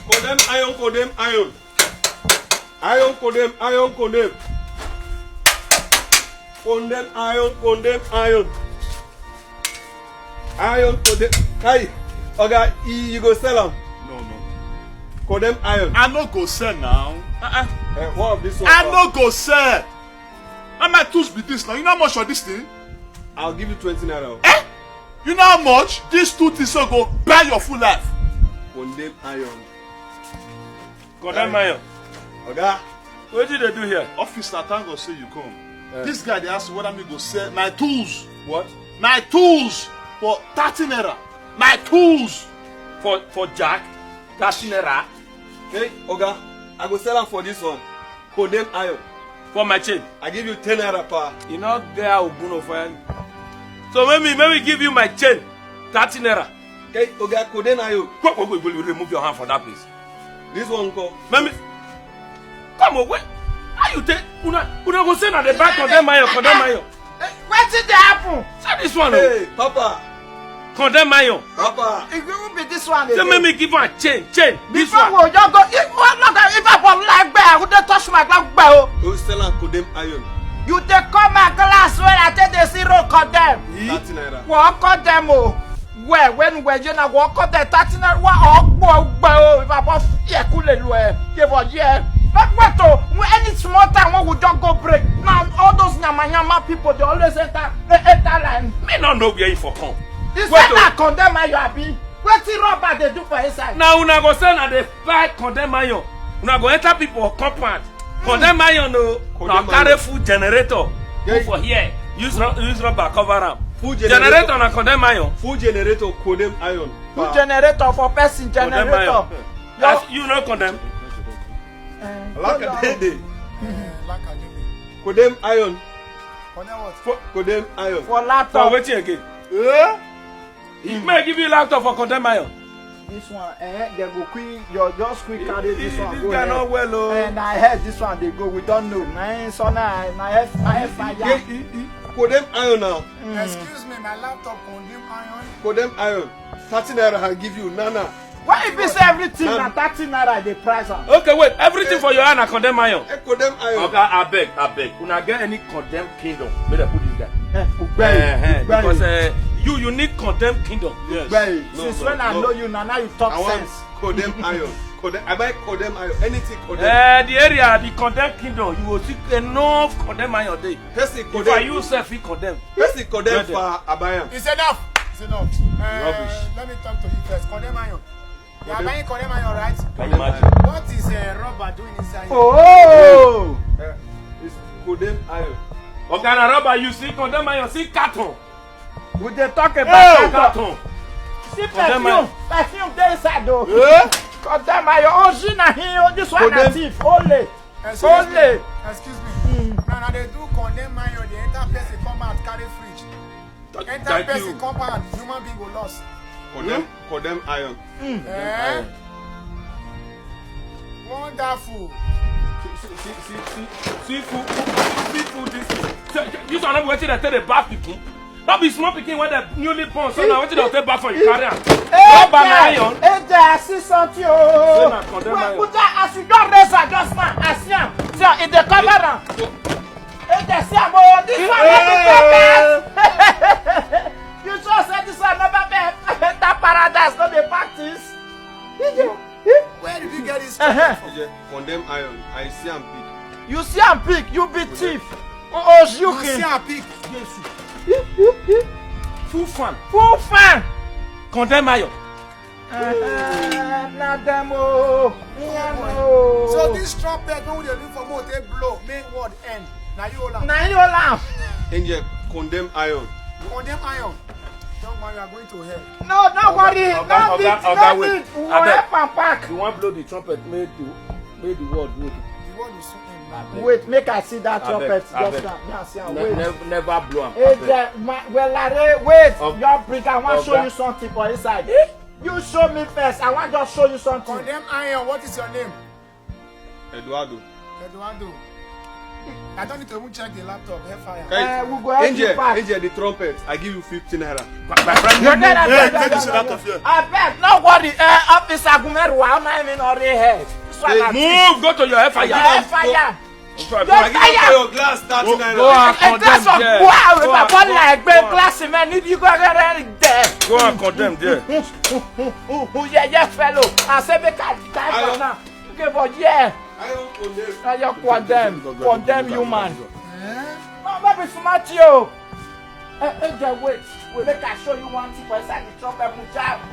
Condemn iron, condemn iron. Iron, condemn, iron, condemn. Condemn iron, condemn iron. Iron, condemn. Hey, okay, you go sell them. No. Condemn iron. I no go sell now. What of this one? I no go sell. How my tools be this now? You know how much for this thing? I'll give you 20 naira. You know how much? These two things will go buy your full life. Condemn iron. Condemn iron. Okay. What did they do here? Officer, thank God say you come. This guy they ask whether me go sell my tools. What? My tools for 30 naira. My tools. For Jack? 30 naira? Hey, Oga, I go sell them for this one. Condemn iron. For my chain? I give you 10 naira per. You know there Oguno fire. So maybe give you my chain. 30 naira. Okay, Oga, condemn iron. Wait, will you remove your hand from that place? This one go. Maybe. Come on, wait. How you take? Una go say na the back condemn iron. What did happen? Say this one. Hey, Papa. Condemn iron. Papa. It will be this one. Say maybe give her a chain. This Before one. we just go, if I want like that, I would touch my glass. You sell and condemn iron. You take come my glass when I take the zero condemn. 30 naira. Walk condemn. Where when you na walk condemn 30 naira. What if I bought cool give us But what any small time we will just go break. Now all those nyama people they always enter line. Me not know where you for come. This one I condemn my abi. Wetin rubber they do for inside? Now una go say na the back condemn iron. Una go enter people compound. Condemn iron no. Now carry full generator. Go for here. Use rubber cover am. Full Generator na condemn iron. Full generator condemn iron. Full generator for person Condemn generator. iron. As you know condemn. Condemn iron. Condemn Condemn iron. For For laptop. wetin again? May I give you laptop for condemn iron? This one, they go quick. You just quick carry this one. This Go guy ahead. not well oh. And I heard this one they go. We don't know. Nah, so I have fire. Condemn iron now. Excuse me, my laptop condemn iron. Condemn iron. 30 naira I give you. Nana. Why if it's everything na 30 naira the price am? Okay, wait. Everything for your hand na condemn iron. Condemn iron. Okay, I beg. Una get any condemn kingdom? May they put this guy. Because you need condemn kingdom. Yes. Since when I know you now you talk I want sense. condemn iron. I buy condemn iron. Anything condemn. The area, the condemn kingdom, you will see enough condemn iron day. Person If I condemn. use self, he condemn. Person condemn Where for Abayam. It's enough. It's enough. Rubbish. Let me talk to you first. Condemn iron. You are buying condemn iron, right? Can you imagine? What is rubber doing inside? Oh! It's condemn iron. Okay, na rubber you see condemn iron, see carton. We dey talk about Carton. see Condemn iron. perfume dey inside though. Condemn iron. Oh, she na him. This one na Condemn. thief. Only. Excuse me. Now they do condemn iron. They enter person compound carry fridge. Enter Thank person you. compound. Human being go lost. Condemn iron. Wonderful. See food this thing. This one not wetin dey take the bath pikin. Not be small pikin when they newly born. So now wetin dey take bath for you carry am. Rubber na iron. Eje, I see something. Oh. na condemn iron. Well, as you just raise her just now, I see am. See am, it dey cover am. Eje, see am. Oh, this one no be perfect. You sure say this one never be enter paradise, no dey practice. Where did you get this? Condemn iron. I see am big. You see am pick, you be thief. Oh, you You see can. a pig. Full fan. Full fan. Condemn iron. Na dem oh. So this trumpet when we dey look for more they blow, make word end. Now you hold on. Na you laugh. Angel, condemn iron. Condemn iron. Young man, you are going to hell. No, don't worry. No need. wait. We will help am pack. You wan blow the trumpet make the word good. The word will soon end. Wait, make I see that Abeg, trumpet abeg. just now. Yeah, see am. Wait. Never blow am. Hey, well, wait. Of- Your bring. I want to show Oga. you something for inside. You show me first. I want just show you something. Condemn iron. What is your name? Eduardo. Eduardo. I don't need to even check the laptop. Hellfire. We go help you back. Angel, the trumpet. I give you 15 naira. My friend, Hey, take this shit out of here. I beg, no worry. Officer Gumeru, I'm not even already here. move, go to your hellfire. Fire. I give you for your glass 30 naira. Go and A glass of condemn wow, there. if I fall like big glass in man, if you go there. Go and condemn there. Yeah, fellow. I say make I now. Okay, but yeah. I just condemn you, man. No, baby, smart you. Angel, wait. Make I show you one thing for inside the trumpet.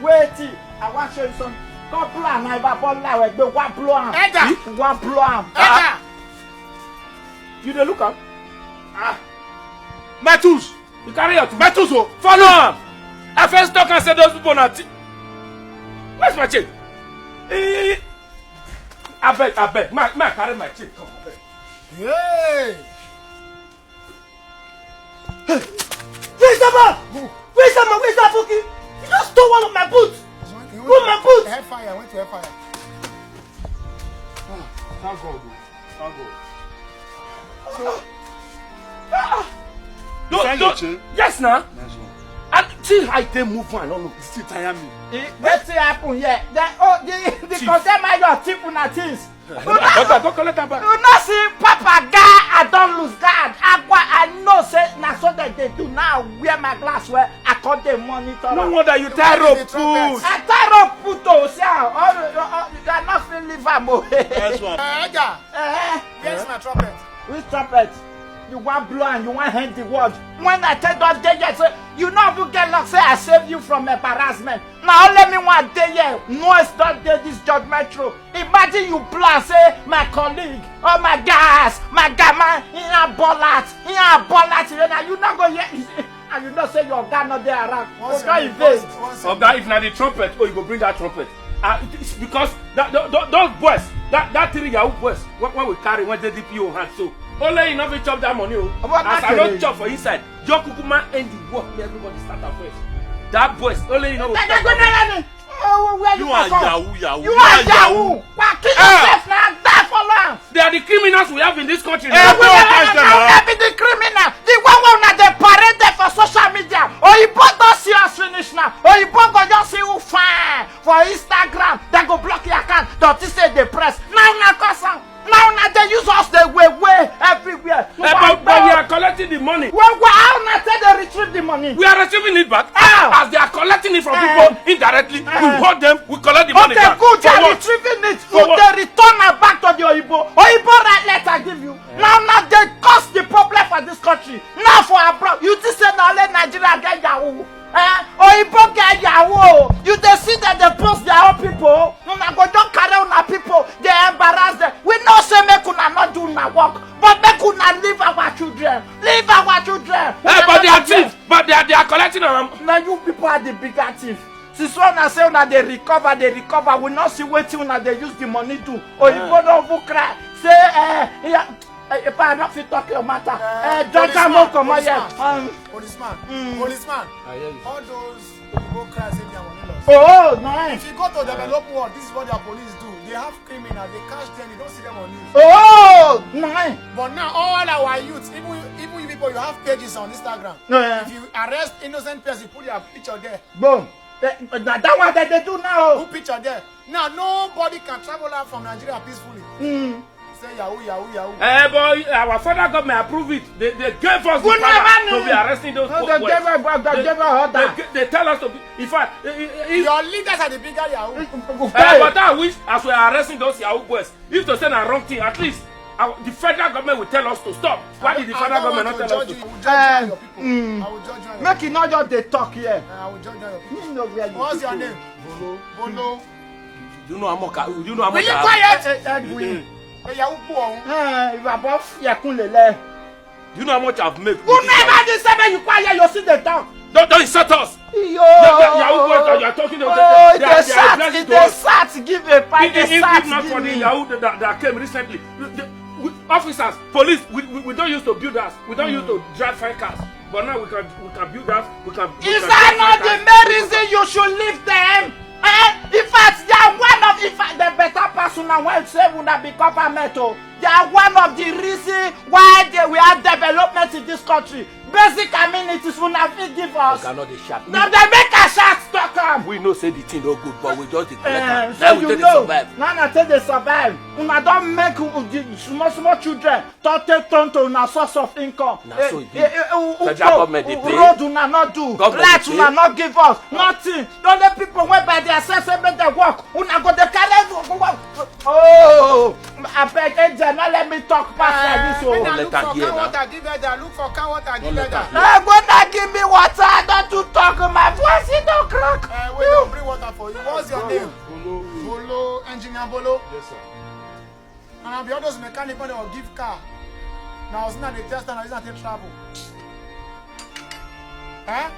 Wait, I want to show you some. Go blow am. If I fall like big, one blow am. One blow am. You dey look am? My tools. You carry your My tools. Oh. follow am. I first talk and say those people na where's my chain? I beg. Man, carry my chain. Come, abeg. Hey! Where's that man? Where's that Bookie? You just stole one of my boots. Where's my boots? Hellfire. I went to Hellfire. Thank God. Thank God. No, Find your chain. yes, now. Nice one. And see how they move on. I don't know. You still tire me. Let's see happen here. The condemn your tip on things. Okay, go collect that back. You know see Papa guy, I don't lose guard. I know say na so that they do now. Wear my glass where I cut the monitor. No wonder you tie rope push. I tie rope put to see how you are not feeling live am. Nice one. Edgar, where's my trumpet? Which trumpet? You want blow and you want hand the word. When I tell that day, yes, you know you get luck. Say I save you from embarrassment. Now let me one day here. No, it's not there. This judgment true. Imagine you blow and say my colleague, oh my guys, my guy man, he a bullet. You not go here. And you not say your guy not there around. Once Don't you invade. Okay, if not the trumpet, you go bring that trumpet. It's because those boys, that 3 Yahoo boys, when we carry when they DPO hand so. Only you never chop that money. As I don't chop for inside, your kukuma end the work. Everybody start afresh. That boys, only you know. You are Yahoo. You are Yahoo. Kill yourself now. Die for long. They are the criminals we have in this country. Be the criminal. The one that they parade there for social media. Oh, you both don't see us finish now. Oh, you both go just see who fine for Instagram. They go block your account. Don't you say the press? Now cause now they use us the way everywhere. But we are collecting the money. How not they retrieve the money? We are receiving it back. As they are collecting it from people indirectly, we hold them, we collect the money back. Okay, good. They are retrieving it. They return it back to the Oyibo. Oyibo right letter give you. Now they cause the problem for this country. Now for abroad. You just say now let Nigeria get Yahoo. Oyibo get Yahoo. You they see that they post their own people. No, go don't carry on our people. They embarrass them. We know say make una not do na work, but make una leave our children. Leave our children. But they are thieves. But they are collecting them. Now you people are the bigger thieves. Since when I say una they recover, we not see what una they use the money to. Oyibo don't cry. Say if I not fit talk your matter, don't come on, come here. Policeman. All those go crazy in their money loss. Oh, nice. If you go to develop world, this is what their police do. They have criminals, they catch them, you don't see them on news. Oh, nice. But now all our youths, even you people, you have pages on Instagram. Yeah. If you arrest innocent person, put your picture there. Boom. That one that they do now. Put picture there. Now nobody can travel out from Nigeria peacefully. Say Yahoo. But our federal government approved it. They gave us the power to be arresting those boys. They tell us to be. In fact, your leaders are the bigger Yahoo. But I wish, as we are arresting those Yahoo boys, if to send a wrong thing, at least the federal government will tell us to stop. Why did the federal government not tell us to stop? I will judge you. I will judge you. Make it not just they talk here. I will judge you. You know where you What's your name? Bolo. Do you know how much? Will you quiet? Yahoo boy. You are both yakunlele. Do you know how much I've made? Who never did say you quiet? You see the talk. Don't insult us. Yo. Yahoo boys you are talking about. They sat give a fight. If not for the Yahoo that came recently, officers, police, we don't used to build us. We don't used to drive fine cars. But now we can build us. Is that not the main reason you should leave them? In fact, they are one of the better person and when say will not be government. They are one of the reasons why we have development in this country. Basic amenities will not give us. We cannot be sharp. Now they make a shark stock up. We know say the thing no good, but we just declare. So you know, now until they survive, una don't make small children to take turn to una source of income. So federal government they pay. Road una not do, light una not give us, nothing. Don't let people wait by themselves and make them work. Una go the carry. Oh, I beg Angel, not let me talk past like this. Look for car water, give her that. Look for car water, give her that. Go not give me water. Don't you talk. My voice is don't crack. Wait, don't bring water for you. What's your name? Bolo, engineer Bolo. Yes, sir. And I'll be all those mechanics when they will give car. Now it's not the test and it's not the travel. Huh?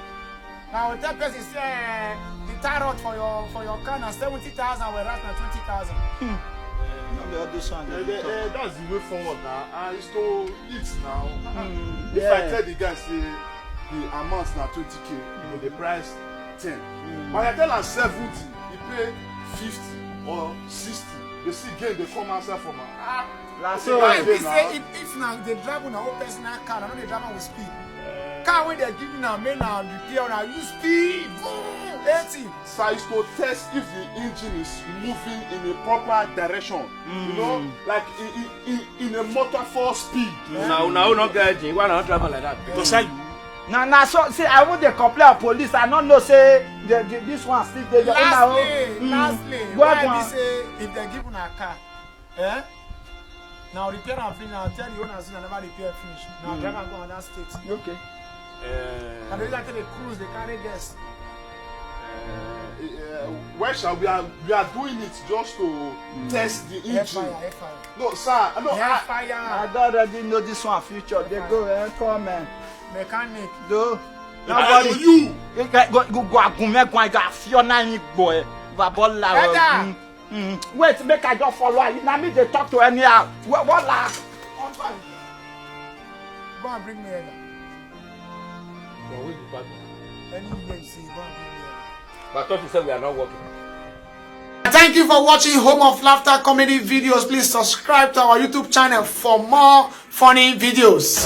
Now with that person say the tie rod for your car now 70,000 whereas now 20,000. That's the way forward now. It's to eat now. If I tell the guy say the amount now 20k, the price 10. But I tell him 70, he pay 50 or 60. You see again they come outside from So if now they drive on a whole personal car, I know they drive with speed. Car when they're giving now main now repair now use speed. 80. So it's to test if the engine is moving in a proper direction. You know, like in a motor for speed. Now not get engine. Why not travel like that? Because I Now, so see, I want to complain of police. I don't know say this one still there. Lastly, why we say if they give una a car, now repair and finish. Now tell the owner say never repair finish. Now drive and go on that state. Okay. And the reason they cruise, they carry guests. where shall we are doing it just to test the engine. Fire. No, sir. No, Fire. I don't already know this one future. They go and come and Mechanic. do. Nobody. You. Go agume go ga fiona yin boy. Babola. Wait, make I just follow you. Now me they talk to anyhow. What la? Go and bring me here. But we the bad. Anyway, you see, go and bring me here. But I thought you said we are not working. Thank you for watching Home of Laughter comedy videos. Please subscribe to our YouTube channel for more funny videos.